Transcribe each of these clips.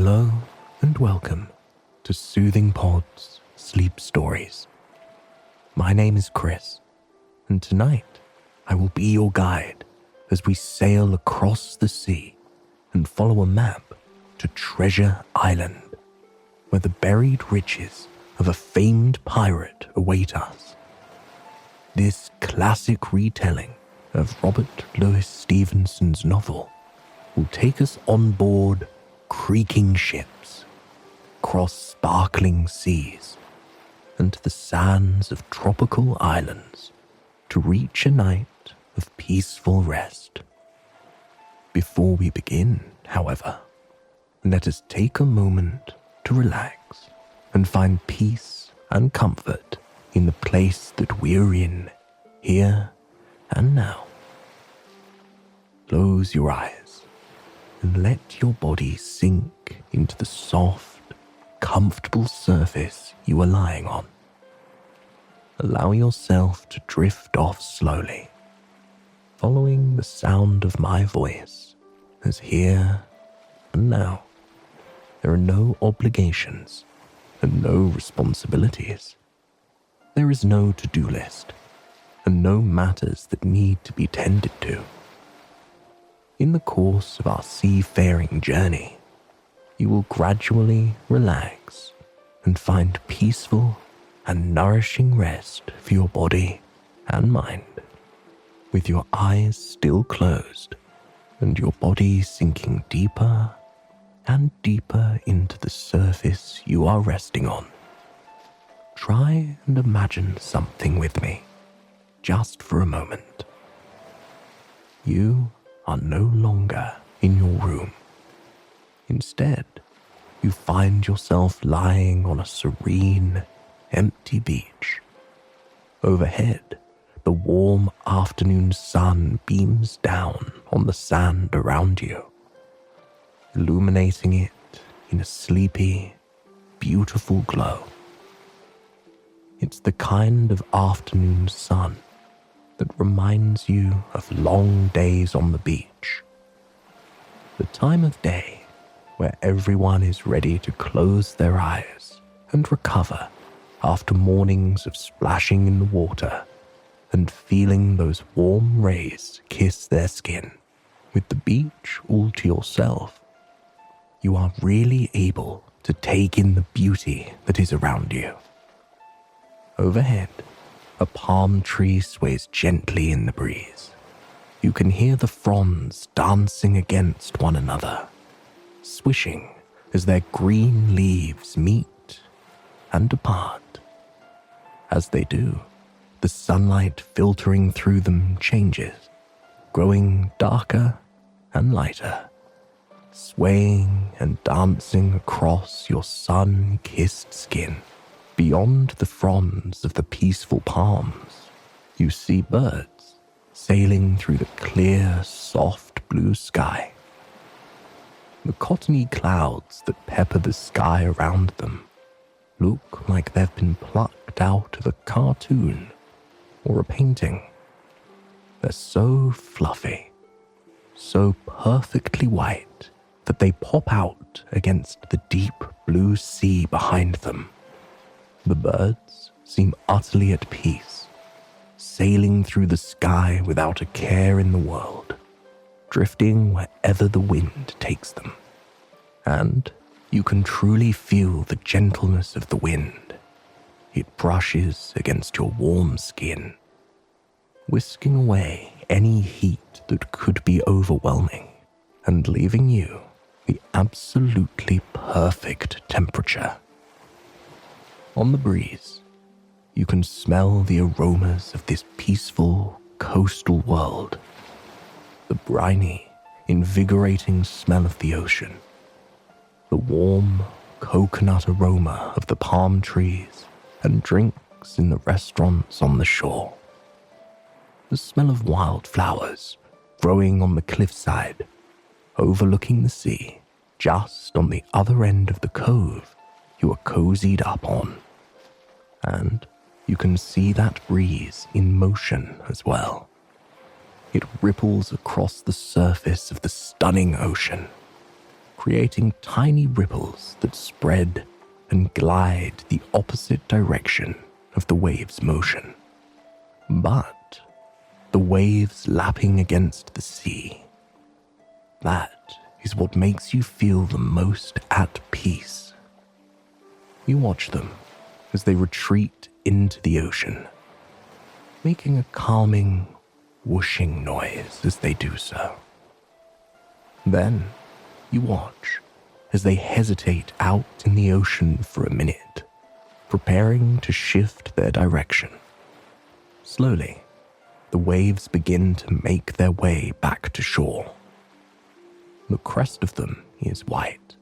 Hello and welcome to Soothing Pod's Sleep Stories. My name is Chris, and tonight I will be your guide as we sail across the sea and follow a map to Treasure Island, where the buried riches of a famed pirate await us. This classic retelling of Robert Louis Stevenson's novel will take us on board creaking ships, across sparkling seas, and to the sands of tropical islands to reach a night of peaceful rest. Before we begin, however, let us take a moment to relax and find peace and comfort in the place that we're in, here and now. Close your eyes and let your body sink into the soft, comfortable surface you are lying on. Allow yourself to drift off slowly, following the sound of my voice, as here and now there are no obligations and no responsibilities. There is no to-do list and no matters that need to be tended to. In the course of our seafaring journey, you will gradually relax and find peaceful and nourishing rest for your body and mind, with your eyes still closed and your body sinking deeper and deeper into the surface you are resting on. Try and imagine something with me, just for a moment. You are no longer in your room. Instead, you find yourself lying on a serene, empty beach. Overhead, the warm afternoon sun beams down on the sand around you, illuminating it in a sleepy, beautiful glow. It's the kind of afternoon sun that reminds you of long days on the beach. The time of day where everyone is ready to close their eyes and recover after mornings of splashing in the water and feeling those warm rays kiss their skin. With the beach all to yourself, you are really able to take in the beauty that is around you. Overhead, a palm tree sways gently in the breeze. You can hear the fronds dancing against one another, swishing as their green leaves meet and depart. As they do, the sunlight filtering through them changes, growing darker and lighter, swaying and dancing across your sun-kissed skin. Beyond the fronds of the peaceful palms, you see birds sailing through the clear, soft blue sky. The cottony clouds that pepper the sky around them look like they've been plucked out of a cartoon or a painting. They're so fluffy, so perfectly white that they pop out against the deep blue sea behind them. The birds seem utterly at peace, sailing through the sky without a care in the world, drifting wherever the wind takes them. And you can truly feel the gentleness of the wind. It brushes against your warm skin, whisking away any heat that could be overwhelming and leaving you the absolutely perfect temperature. On the breeze, you can smell the aromas of this peaceful coastal world. The briny, invigorating smell of the ocean. The warm, coconut aroma of the palm trees and drinks in the restaurants on the shore. The smell of wildflowers growing on the cliffside, overlooking the sea, just on the other end of the cove you are cozied up on. And you can see that breeze in motion as well. It ripples across the surface of the stunning ocean, creating tiny ripples that spread and glide the opposite direction of the wave's motion. But the waves lapping against the sea, that is what makes you feel the most at peace. You watch them as they retreat into the ocean, making a calming, whooshing noise as they do so. Then you watch as they hesitate out in the ocean for a minute, preparing to shift their direction. Slowly, the waves begin to make their way back to shore. The crest of them is white,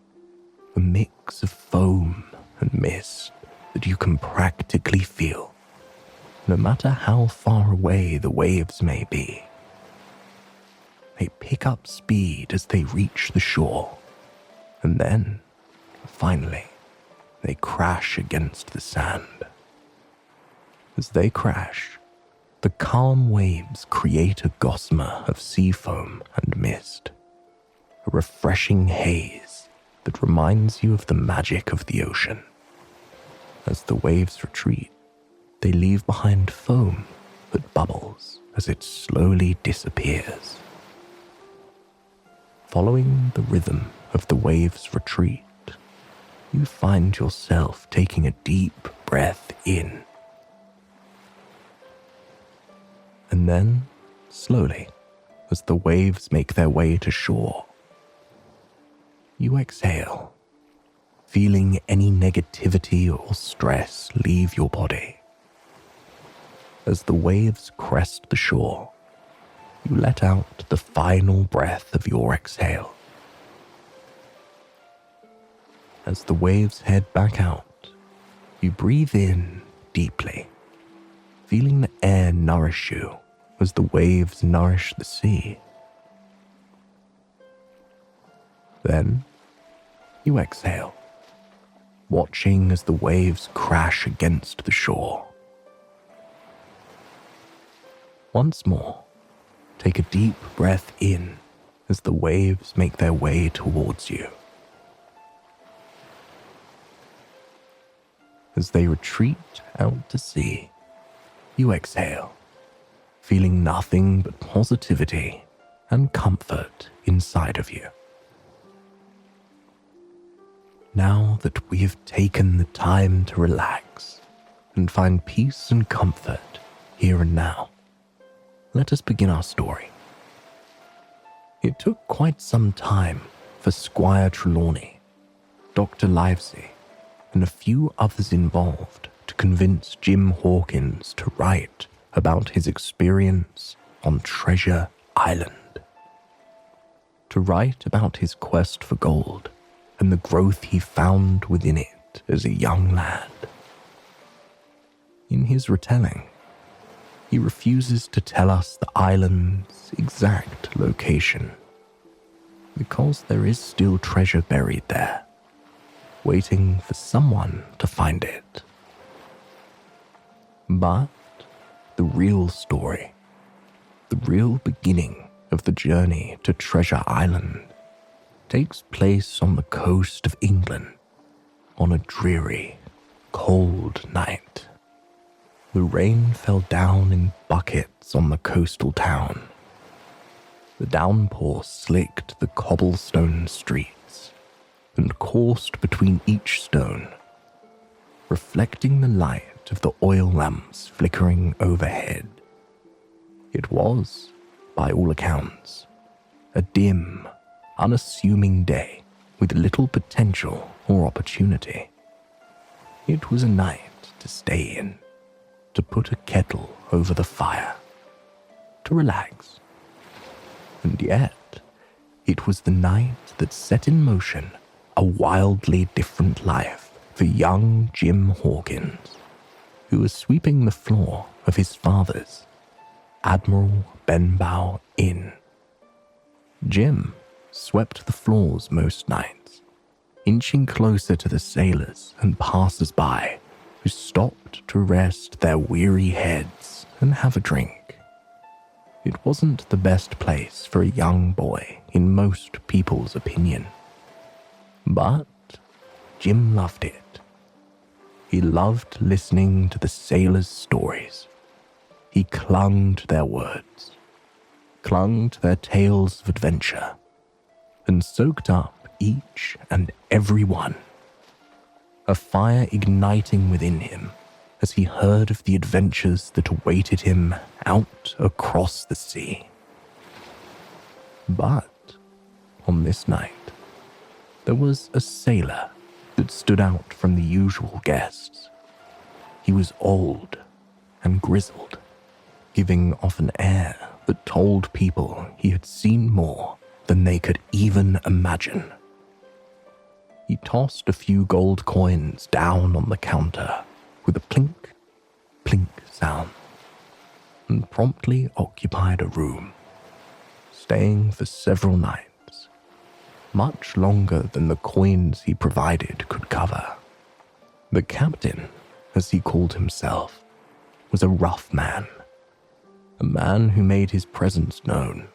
a mix of foam and mist that you can practically feel, no matter how far away the waves may be. They pick up speed as they reach the shore, and then, finally, they crash against the sand. As they crash, the calm waves create a gossamer of sea foam and mist, a refreshing haze that reminds you of the magic of the ocean. As the waves retreat, they leave behind foam that bubbles as it slowly disappears. Following the rhythm of the waves' retreat, you find yourself taking a deep breath in. And then, slowly, as the waves make their way to shore, you exhale, feeling any negativity or stress leave your body. As the waves crest the shore, you let out the final breath of your exhale. As the waves head back out, you breathe in deeply, feeling the air nourish you as the waves nourish the sea. Then you exhale, watching as the waves crash against the shore. Once more, take a deep breath in as the waves make their way towards you. As they retreat out to sea, you exhale, feeling nothing but positivity and comfort inside of you. Now that we have taken the time to relax and find peace and comfort here and now, let us begin our story. It took quite some time for Squire Trelawney, Dr. Livesey, and a few others involved to convince Jim Hawkins to write about his experience on Treasure Island. To write about his quest for gold and the growth he found within it as a young lad. In his retelling, he refuses to tell us the island's exact location, because there is still treasure buried there, waiting for someone to find it. But the real story, the real beginning of the journey to Treasure Island, takes place on the coast of England on a dreary, cold night. The rain fell down in buckets on the coastal town. The downpour slicked the cobblestone streets and coursed between each stone, reflecting the light of the oil lamps flickering overhead. It was, by all accounts, a dim, unassuming day with little potential or opportunity. It was a night to stay in, to put a kettle over the fire, to relax. And yet, it was the night that set in motion a wildly different life for young Jim Hawkins, who was sweeping the floor of his father's Admiral Benbow Inn. Jim swept the floors most nights, inching closer to the sailors and passers-by who stopped to rest their weary heads and have a drink. It wasn't the best place for a young boy in most people's opinion, But Jim loved it. He loved listening to the sailors' stories. He clung to their words, clung to their tales of adventure, and soaked up each and every one, a fire igniting within him as he heard of the adventures that awaited him out across the sea. But on this night, there was a sailor that stood out from the usual guests. He was old and grizzled, giving off an air that told people he had seen more than they could even imagine. He tossed a few gold coins down on the counter with a plink, plink sound, and promptly occupied a room, staying for several nights, much longer than the coins he provided could cover. The captain, as he called himself, was a rough man, a man who made his presence known.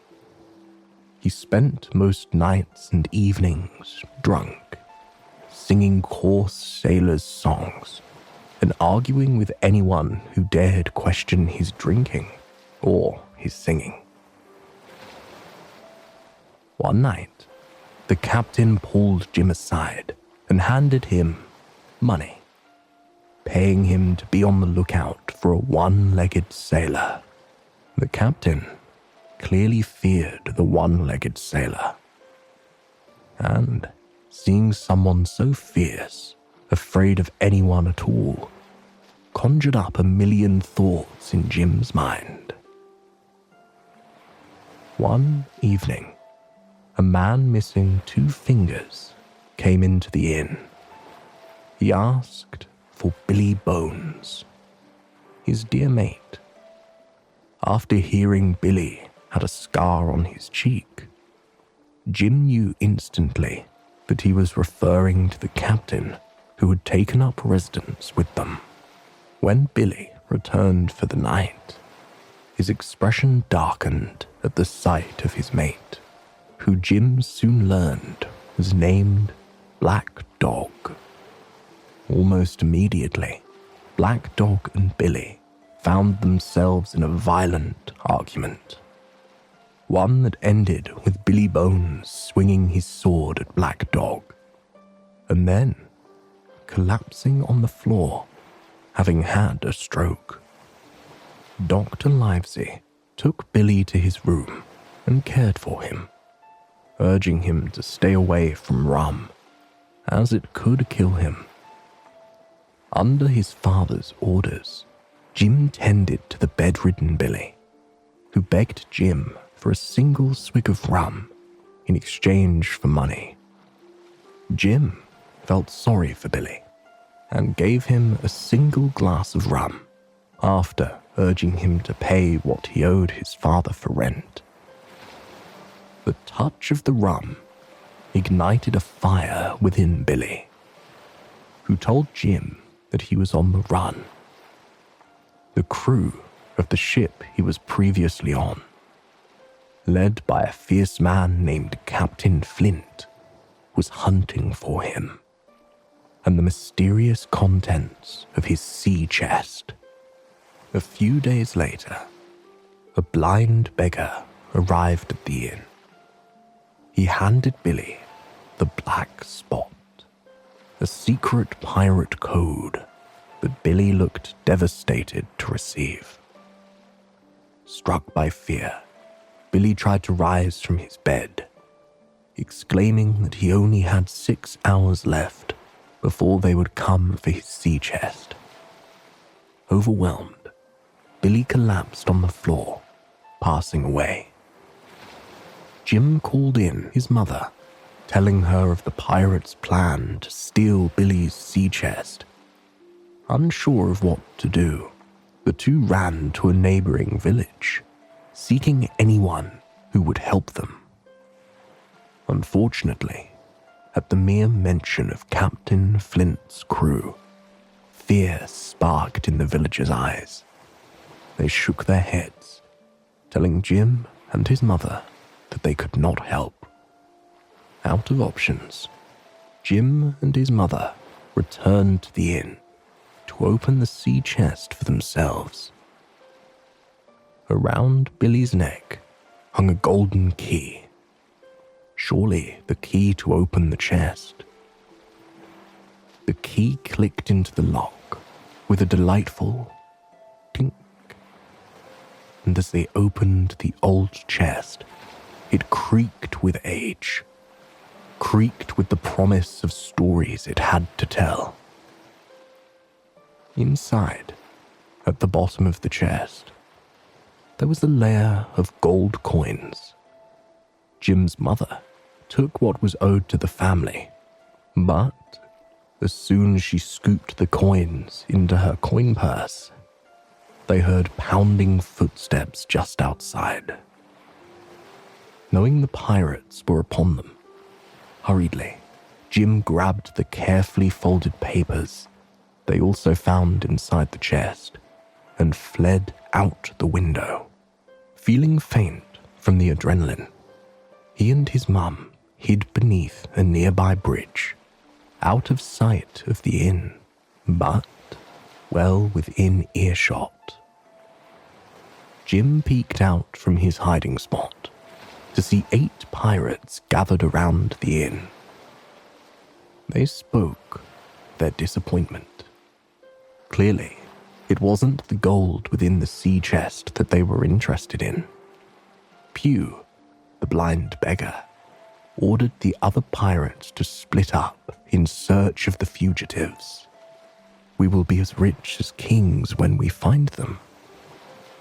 He spent most nights and evenings drunk, singing coarse sailors' songs, and arguing with anyone who dared question his drinking or his singing. One night, the captain pulled Jim aside and handed him money, paying him to be on the lookout for a one-legged sailor. The captain clearly feared the one-legged sailor, and seeing someone so fierce, afraid of anyone at all, conjured up a million thoughts in Jim's mind. One evening, a man missing 2 fingers came into the inn. He asked for Billy Bones, his dear mate. After hearing Billy had a scar on his cheek, Jim knew instantly that he was referring to the captain who had taken up residence with them. When Billy returned for the night, his expression darkened at the sight of his mate, who Jim soon learned was named Black Dog. Almost immediately, Black Dog and Billy found themselves in a violent argument, one that ended with Billy Bones swinging his sword at Black Dog, and then collapsing on the floor, having had a stroke. Dr. Livesey took Billy to his room and cared for him, urging him to stay away from rum, as it could kill him. Under his father's orders, Jim tended to the bedridden Billy, who begged Jim for a single swig of rum in exchange for money. Jim felt sorry for Billy and gave him a single glass of rum after urging him to pay what he owed his father for rent. The touch of the rum ignited a fire within Billy, who told Jim that he was on the run. The crew of the ship he was previously on, led by a fierce man named Captain Flint, was hunting for him and the mysterious contents of his sea chest. A few days later, a blind beggar arrived at the inn. He handed Billy the Black Spot, a secret pirate code that Billy looked devastated to receive. Struck by fear, Billy tried to rise from his bed, exclaiming that he only had 6 hours left before they would come for his sea chest. Overwhelmed, Billy collapsed on the floor, passing away. Jim called in his mother, telling her of the pirates' plan to steal Billy's sea chest. Unsure of what to do, the two ran to a neighboring village, seeking anyone who would help them. Unfortunately, at the mere mention of Captain Flint's crew, fear sparked in the villagers' eyes. They shook their heads, telling Jim and his mother that they could not help. Out of options, Jim and his mother returned to the inn to open the sea chest for themselves. Around Billy's neck hung a golden key, surely the key to open the chest. The key clicked into the lock with a delightful tink, and as they opened the old chest, it creaked with age, creaked with the promise of stories it had to tell. Inside, at the bottom of the chest, there was a layer of gold coins. Jim's mother took what was owed to the family, but as soon as she scooped the coins into her coin purse, they heard pounding footsteps just outside. Knowing the pirates were upon them, hurriedly, Jim grabbed the carefully folded papers they also found inside the chest and fled out the window. Feeling faint from the adrenaline, he and his mum hid beneath a nearby bridge, out of sight of the inn, but well within earshot. Jim peeked out from his hiding spot to see 8 pirates gathered around the inn. They spoke their disappointment. Clearly, it wasn't the gold within the sea chest that they were interested in. Pew, the blind beggar, ordered the other pirates to split up in search of the fugitives. "We will be as rich as kings when we find them,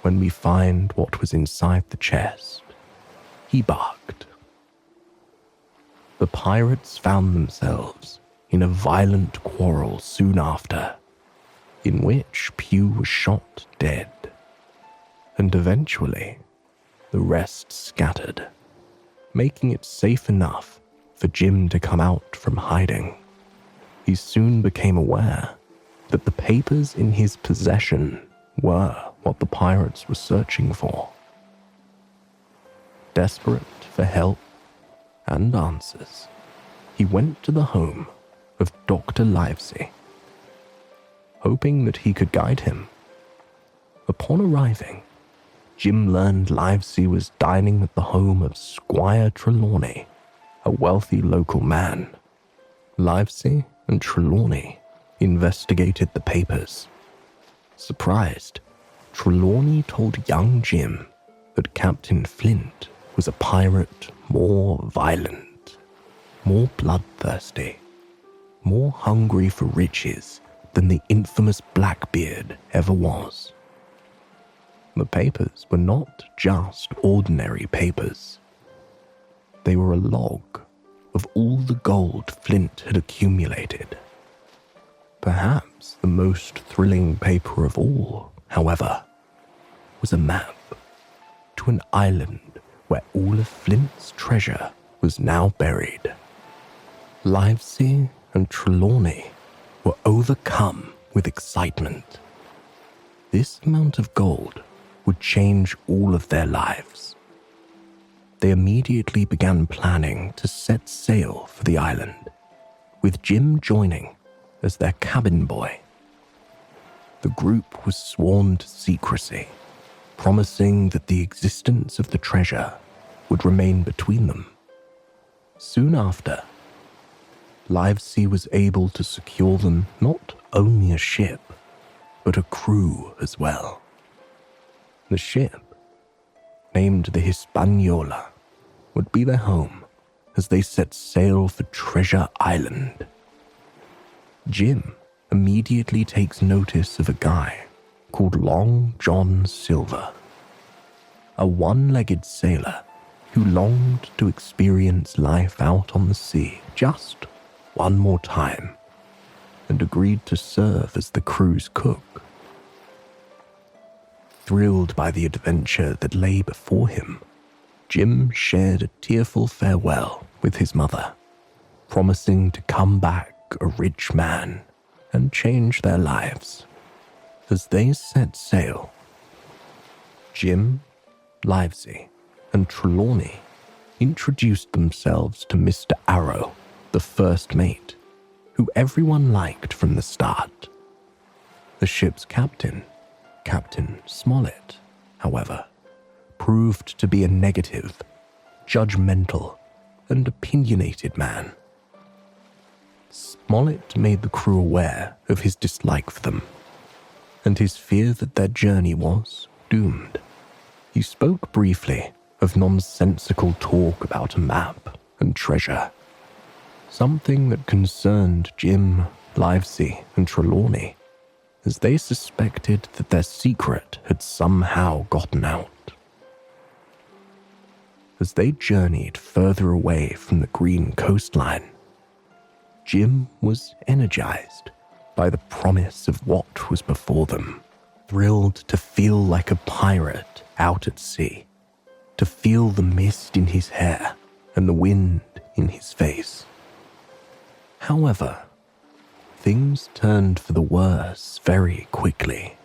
when we find what was inside the chest," he barked. The pirates found themselves in a violent quarrel soon after, in which Pew was shot dead, and eventually the rest scattered, making it safe enough for Jim to come out from hiding. He soon became aware that the papers in his possession were what the pirates were searching for. Desperate for help and answers, he went to the home of Dr. Livesey, hoping that he could guide him. Upon arriving, Jim learned Livesey was dining at the home of Squire Trelawney, a wealthy local man. Livesey and Trelawney investigated the papers. Surprised, Trelawney told young Jim that Captain Flint was a pirate more violent, more bloodthirsty, more hungry for riches than the infamous Blackbeard ever was. The papers were not just ordinary papers. They were a log of all the gold Flint had accumulated. Perhaps the most thrilling paper of all, however, was a map to an island where all of Flint's treasure was now buried. Livesey and Trelawney were overcome with excitement. This amount of gold would change all of their lives. They immediately began planning to set sail for the island, with Jim joining as their cabin boy. The group was sworn to secrecy, promising that the existence of the treasure would remain between them. Soon after, Livesey was able to secure them not only a ship, but a crew as well. The ship, named the Hispaniola, would be their home as they set sail for Treasure Island. Jim immediately takes notice of a guy called Long John Silver, a one-legged sailor who longed to experience life out on the sea just one more time, and agreed to serve as the crew's cook. Thrilled by the adventure that lay before him, Jim shared a tearful farewell with his mother, promising to come back a rich man and change their lives. As they set sail, Jim, Livesey, and Trelawney introduced themselves to Mr. Arrow, the first mate, who everyone liked from the start. The ship's captain, Captain Smollett, however, proved to be a negative, judgmental, and opinionated man. Smollett made the crew aware of his dislike for them, and his fear that their journey was doomed. He spoke briefly of nonsensical talk about a map and treasure, something that concerned Jim, Livesey, and Trelawney, as they suspected that their secret had somehow gotten out. As they journeyed further away from the green coastline, Jim was energized by the promise of what was before them, thrilled to feel like a pirate out at sea, to feel the mist in his hair and the wind in his face. However, things turned for the worse very quickly.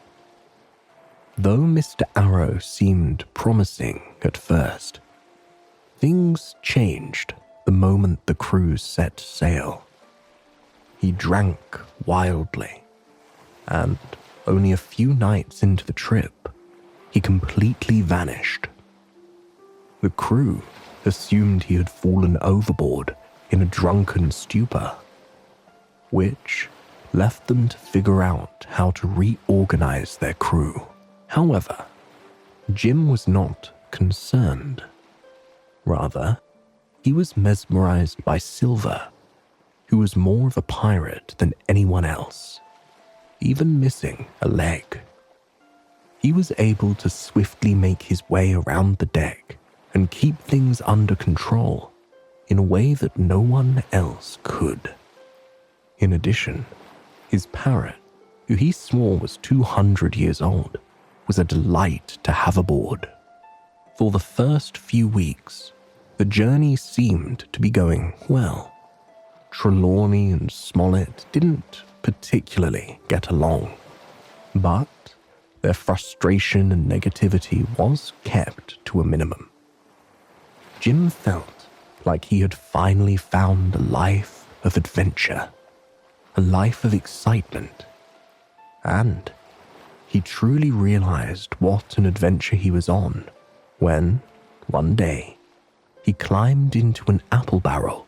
Though Mr. Arrow seemed promising at first, things changed the moment the crew set sail. He drank wildly, and only a few nights into the trip, he completely vanished. The crew assumed he had fallen overboard in a drunken stupor, which left them to figure out how to reorganize their crew. However, Jim was not concerned. Rather, he was mesmerized by Silver, who was more of a pirate than anyone else, even missing a leg. He was able to swiftly make his way around the deck and keep things under control in a way that no one else could. In addition, his parrot, who he swore was 200 years old, was a delight to have aboard. For the first few weeks, the journey seemed to be going well. Trelawney and Smollett didn't particularly get along, but their frustration and negativity was kept to a minimum. Jim felt like he had finally found a life of adventure, a life of excitement, and he truly realized what an adventure he was on when, one day, he climbed into an apple barrel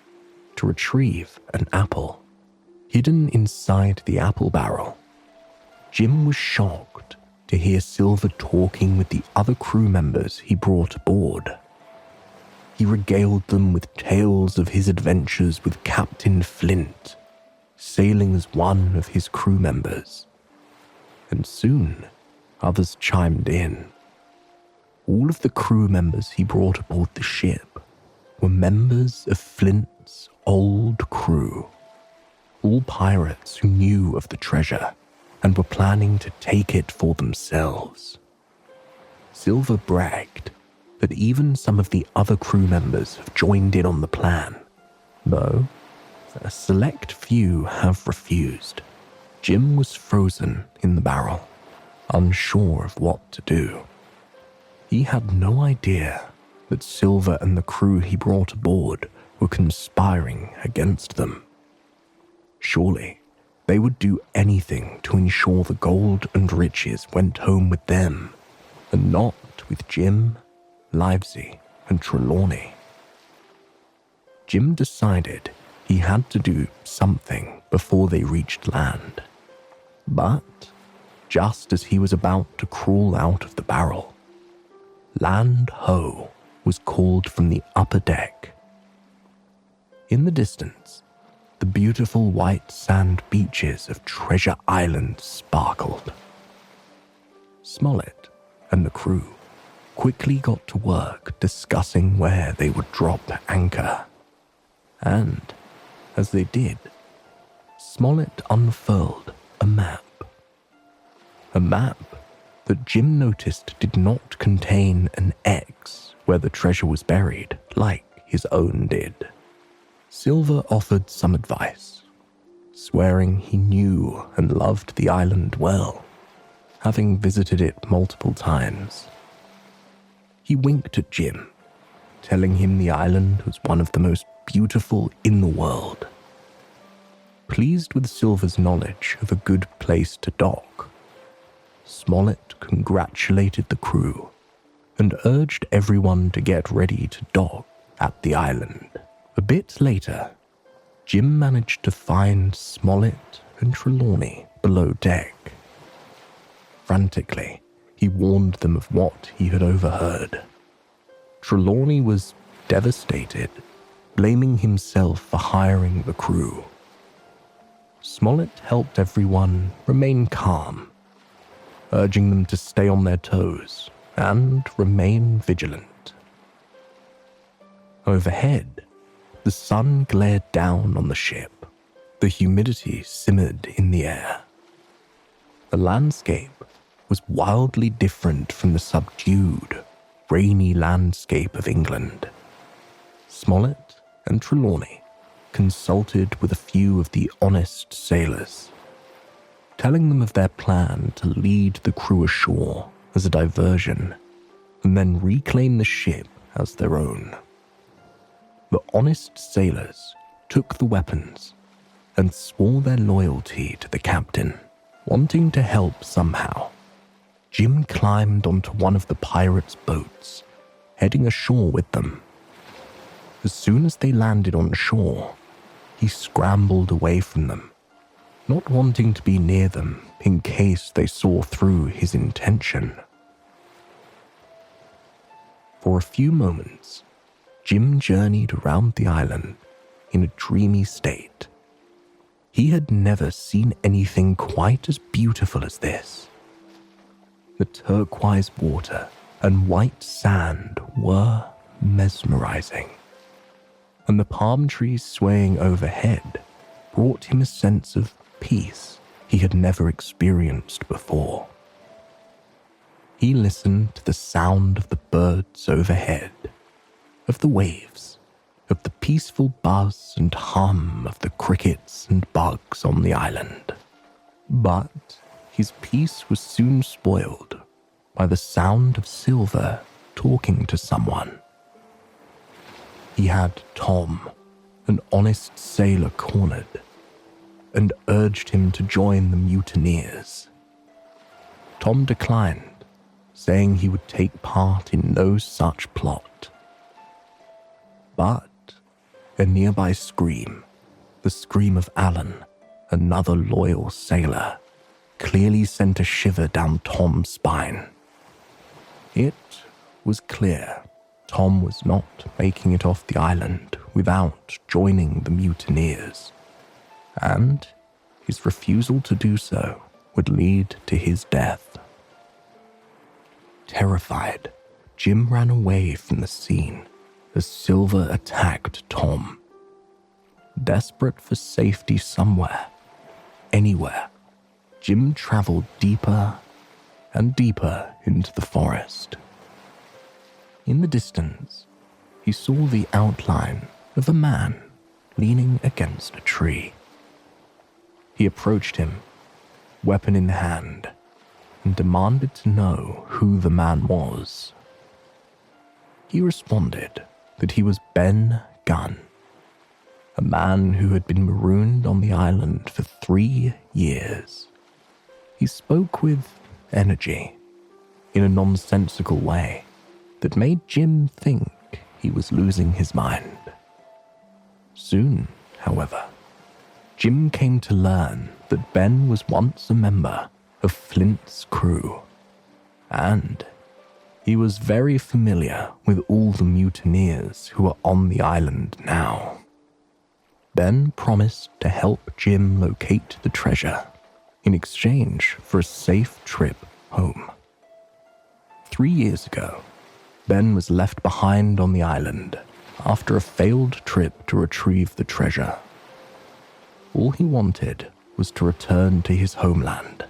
to retrieve an apple. Hidden inside the apple barrel, Jim was shocked to hear Silver talking with the other crew members he brought aboard. He regaled them with tales of his adventures with Captain Flint, sailing as one of his crew members. And soon, others chimed in. All of the crew members he brought aboard the ship were members of Flint's old crew, all pirates who knew of the treasure and were planning to take it for themselves. Silver bragged that even some of the other crew members have joined in on the plan, though a select few have refused. Jim was frozen in the barrel, unsure of what to do. He had no idea that Silver and the crew he brought aboard were conspiring against them. Surely, they would do anything to ensure the gold and riches went home with them, and not with Jim, Livesey, and Trelawney. Jim decided he had to do something before they reached land. But just as he was about to crawl out of the barrel, Land Ho was called from the upper deck. In the distance, the beautiful white sand beaches of Treasure Island sparkled. Smollett and the crew quickly got to work discussing where they would drop anchor. And as they did, Smollett unfurled a map. A map that Jim noticed did not contain an X where the treasure was buried, like his own did. Silver offered some advice, swearing he knew and loved the island well, having visited it multiple times. He winked at Jim, telling him the island was one of the most beautiful in the world. Pleased with Silver's knowledge of a good place to dock, Smollett congratulated the crew and urged everyone to get ready to dock at the island. A bit later, Jim managed to find Smollett and Trelawney below deck. Frantically, he warned them of what he had overheard. Trelawney was devastated, blaming himself for hiring the crew. Smollett helped everyone remain calm, urging them to stay on their toes and remain vigilant. Overhead, the sun glared down on the ship. The humidity simmered in the air. The landscape was wildly different from the subdued, rainy landscape of England. Smollett and Trelawney consulted with a few of the honest sailors, telling them of their plan to lead the crew ashore as a diversion and then reclaim the ship as their own. The honest sailors took the weapons and swore their loyalty to the captain. Wanting to help somehow, Jim climbed onto one of the pirates' boats, heading ashore with them. As soon as they landed on shore, he scrambled away from them, not wanting to be near them in case they saw through his intention. For a few moments, Jim journeyed around the island in a dreamy state. He had never seen anything quite as beautiful as this. The turquoise water and white sand were mesmerizing, and the palm trees swaying overhead brought him a sense of peace he had never experienced before. He listened to the sound of the birds overhead, of the waves, of the peaceful buzz and hum of the crickets and bugs on the island. But his peace was soon spoiled by the sound of Silver talking to someone. He had Tom, an honest sailor, cornered and urged him to join the mutineers. Tom declined, saying he would take part in no such plot. But a nearby scream, the scream of Alan, another loyal sailor, clearly sent a shiver down Tom's spine. It was clear Tom was not making it off the island without joining the mutineers, and his refusal to do so would lead to his death. Terrified, Jim ran away from the scene as Silver attacked Tom. Desperate for safety somewhere, anywhere, Jim traveled deeper and deeper into the forest. In the distance, he saw the outline of a man leaning against a tree. He approached him, weapon in hand, and demanded to know who the man was. He responded that he was Ben Gunn, a man who had been marooned on the island for 3 years. He spoke with energy, in a nonsensical way that made Jim think he was losing his mind. Soon, however, Jim came to learn that Ben was once a member of Flint's crew, and he was very familiar with all the mutineers who were on the island now. Ben promised to help Jim locate the treasure in exchange for a safe trip home. 3 years ago, Ben was left behind on the island after a failed trip to retrieve the treasure. All he wanted was to return to his homeland.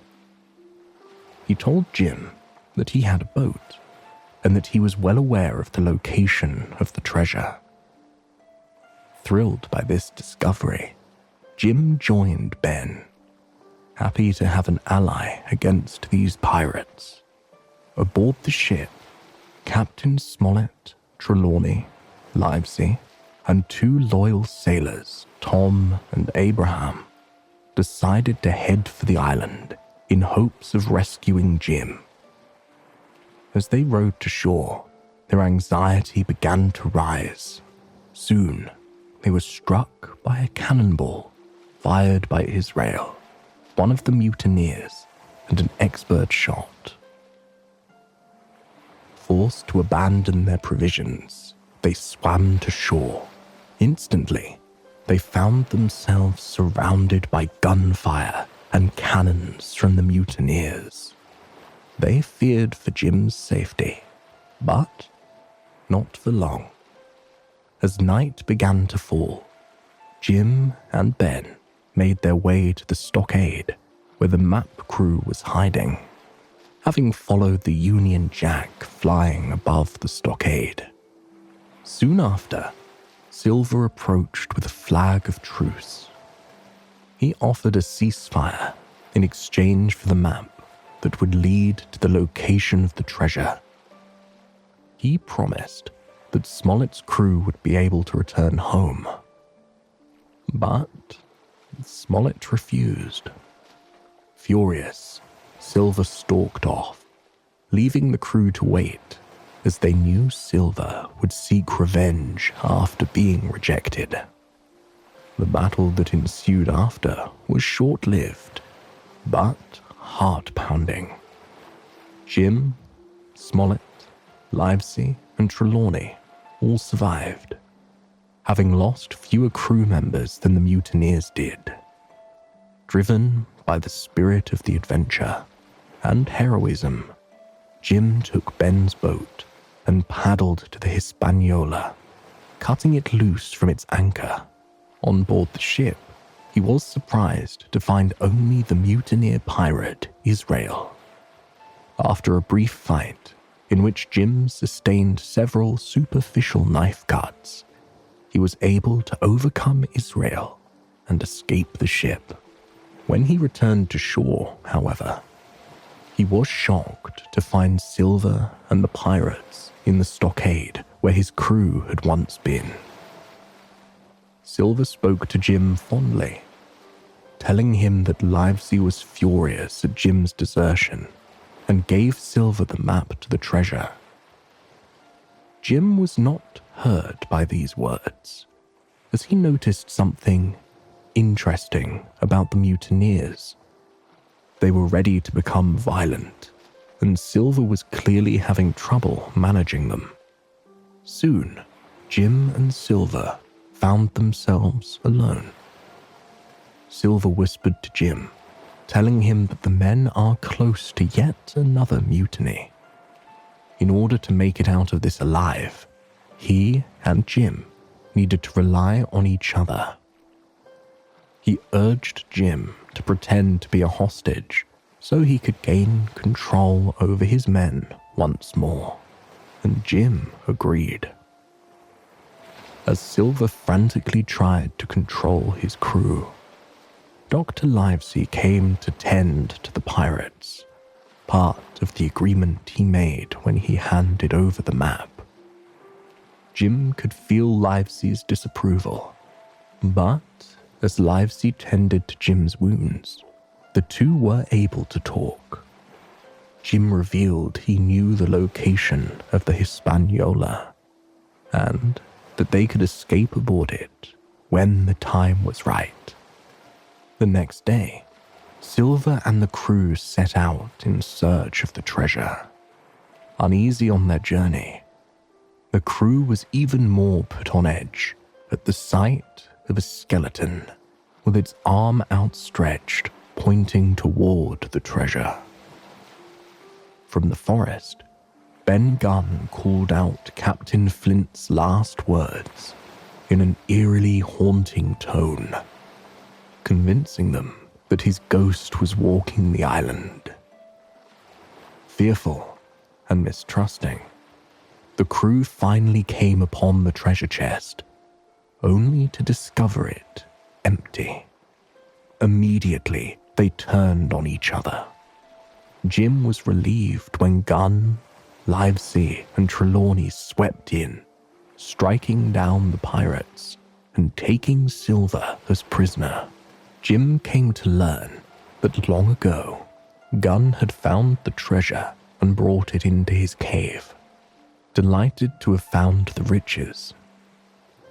He told Jim that he had a boat and that he was well aware of the location of the treasure. Thrilled by this discovery, Jim joined Ben, happy to have an ally against these pirates. Aboard the ship, Captain Smollett, Trelawney, Livesey, and 2 loyal sailors, Tom and Abraham, decided to head for the island in hopes of rescuing Jim. As they rowed to shore, their anxiety began to rise. Soon, they were struck by a cannonball fired by Israel, one of the mutineers and an expert shot. Forced to abandon their provisions, they swam to shore. Instantly, they found themselves surrounded by gunfire and cannons from the mutineers. They feared for Jim's safety, but not for long. As night began to fall, Jim and Ben made their way to the stockade where the map crew was hiding, having followed the Union Jack flying above the stockade. Soon after, Silver approached with a flag of truce. He offered a ceasefire in exchange for the map that would lead to the location of the treasure. He promised that Smollett's crew would be able to return home. But Smollett refused. Furious, Silver stalked off, leaving the crew to wait, as they knew Silver would seek revenge after being rejected. The battle that ensued after was short-lived, but heart-pounding. Jim, Smollett, Livesey, and Trelawney all survived, having lost fewer crew members than the mutineers did. Driven by the spirit of the adventure and heroism, Jim took Ben's boat and paddled to the Hispaniola, cutting it loose from its anchor. On board the ship, he was surprised to find only the mutineer pirate Israel. After a brief fight, in which Jim sustained several superficial knife cuts, he was able to overcome Israel and escape the ship. When he returned to shore, however, he was shocked to find Silver and the pirates in the stockade where his crew had once been. Silver spoke to Jim fondly, telling him that Livesey was furious at Jim's desertion and gave Silver the map to the treasure. Jim was not hurt by these words, as he noticed something interesting about the mutineers. They were ready to become violent, and Silver was clearly having trouble managing them. Soon, Jim and Silver found themselves alone. Silver whispered to Jim, telling him that the men are close to yet another mutiny. In order to make it out of this alive, he and Jim needed to rely on each other. He urged Jim to pretend to be a hostage so he could gain control over his men once more, and Jim agreed. As Silver frantically tried to control his crew, Dr. Livesey came to tend to the pirates, part of the agreement he made when he handed over the map. Jim could feel Livesey's disapproval, but as Livesey tended to Jim's wounds, the two were able to talk. Jim revealed he knew the location of the Hispaniola, and that they could escape aboard it when the time was right. The next day, Silver and the crew set out in search of the treasure. Uneasy on their journey, the crew was even more put on edge at the sight of a skeleton with its arm outstretched, pointing toward the treasure. From the forest, Ben Gunn called out Captain Flint's last words in an eerily haunting tone, convincing them that his ghost was walking the island. Fearful and mistrusting, the crew finally came upon the treasure chest, only to discover it empty. Immediately, they turned on each other. Jim was relieved when Gunn, Livesey, and Trelawney swept in, striking down the pirates and taking Silver as prisoner. Jim came to learn that long ago, Gunn had found the treasure and brought it into his cave. Delighted to have found the riches,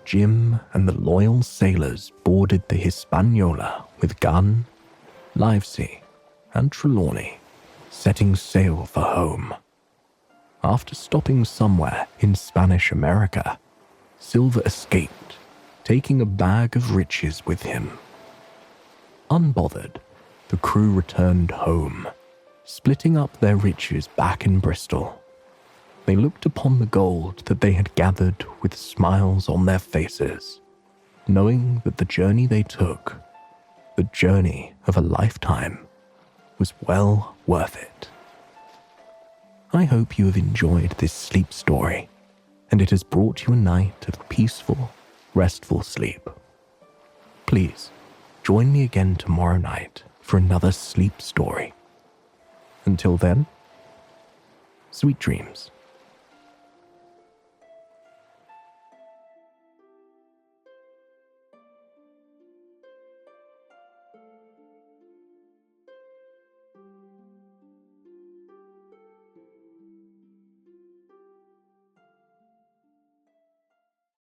Jim and the loyal sailors boarded the Hispaniola with Gunn, Livesey, and Trelawney, setting sail for home. After stopping somewhere in Spanish America, Silver escaped, taking a bag of riches with him. Unbothered, the crew returned home, splitting up their riches back in Bristol. They looked upon the gold that they had gathered with smiles on their faces, knowing that the journey they took, the journey of a lifetime, was well worth it. I hope you have enjoyed this sleep story, and it has brought you a night of peaceful, restful sleep. Please, join me again tomorrow night for another sleep story. Until then, sweet dreams.